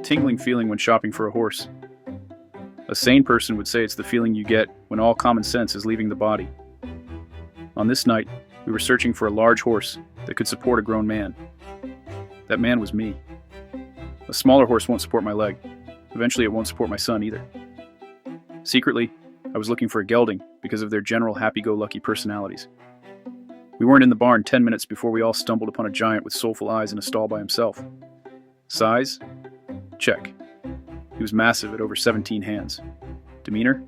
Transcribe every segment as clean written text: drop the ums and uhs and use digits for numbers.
tingling feeling when shopping for a horse. A sane person would say it's the feeling you get when all common sense is leaving the body. On this night, we were searching for a large horse that could support a grown man. That man was me. A smaller horse won't support my leg. Eventually it won't support my son either. Secretly, I was looking for a gelding because of their general happy-go-lucky personalities. We weren't in the barn 10 minutes before we all stumbled upon a giant with soulful eyes in a stall by himself. Size? Check. He was massive at over 17 hands. Demeanor?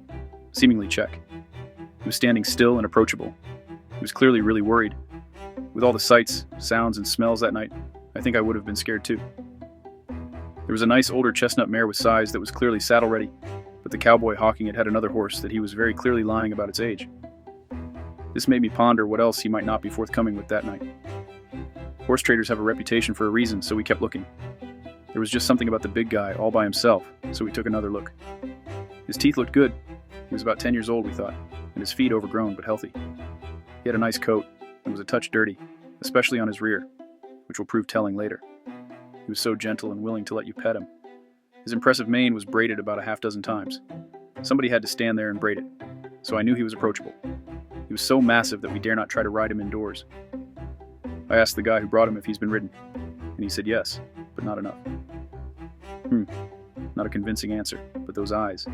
Seemingly check. He was standing still and approachable. He was clearly really worried. With all the sights, sounds, and smells that night, I think I would have been scared too. There was a nice older chestnut mare with size that was clearly saddle-ready, but the cowboy hawking it had another horse that he was very clearly lying about its age. This made me ponder what else he might not be forthcoming with that night. Horse traders have a reputation for a reason, so we kept looking. There was just something about the big guy all by himself, so we took another look. His teeth looked good. He was about 10 years old, we thought, and his feet overgrown but healthy. He had a nice coat and was a touch dirty, especially on his rear, which will prove telling later. He was so gentle and willing to let you pet him. His impressive mane was braided about a half dozen times. Somebody had to stand there and braid it, so I knew he was approachable. He was so massive that we dare not try to ride him indoors. I asked the guy who brought him if he's been ridden, and he said yes, but not enough. Not a convincing answer, but those eyes.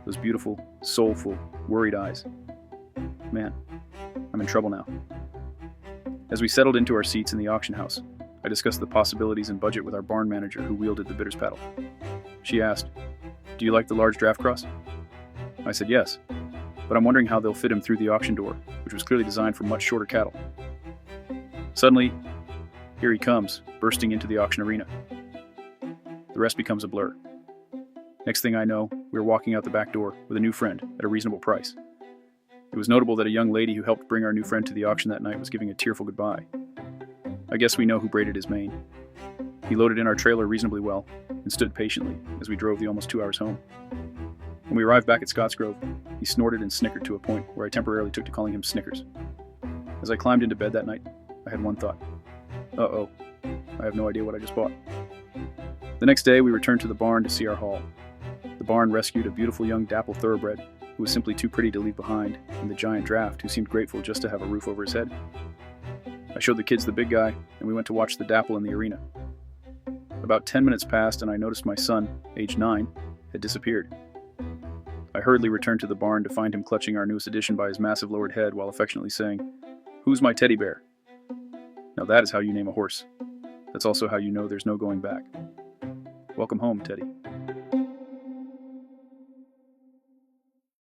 Those beautiful, soulful, worried eyes. Man, I'm in trouble now. As we settled into our seats in the auction house, I discussed the possibilities and budget with our barn manager who wielded the bidder's paddle. She asked, "Do you like the large draft cross?" I said yes, but I'm wondering how they'll fit him through the auction door, which was clearly designed for much shorter cattle. Suddenly, here he comes, bursting into the auction arena. The rest becomes a blur. Next thing I know, we were walking out the back door with a new friend at a reasonable price. It was notable that a young lady who helped bring our new friend to the auction that night was giving a tearful goodbye. I guess we know who braided his mane. He loaded in our trailer reasonably well and stood patiently as we drove the almost 2 hours home. When we arrived back at Scottsgrove, he snorted and snickered to a point where I temporarily took to calling him Snickers. As I climbed into bed that night, I had one thought. Uh-oh, I have no idea what I just bought. The next day, we returned to the barn to see our haul. The barn rescued a beautiful young dapple thoroughbred who was simply too pretty to leave behind, and the giant draft who seemed grateful just to have a roof over his head. I showed the kids the big guy, and we went to watch the dapple in the arena. About 10 minutes passed, and I noticed my son, age 9, had disappeared. I hurriedly returned to the barn to find him clutching our newest addition by his massive lowered head while affectionately saying, "Who's my teddy bear?" Now that is how you name a horse. That's also how you know there's no going back. Welcome home, Teddy.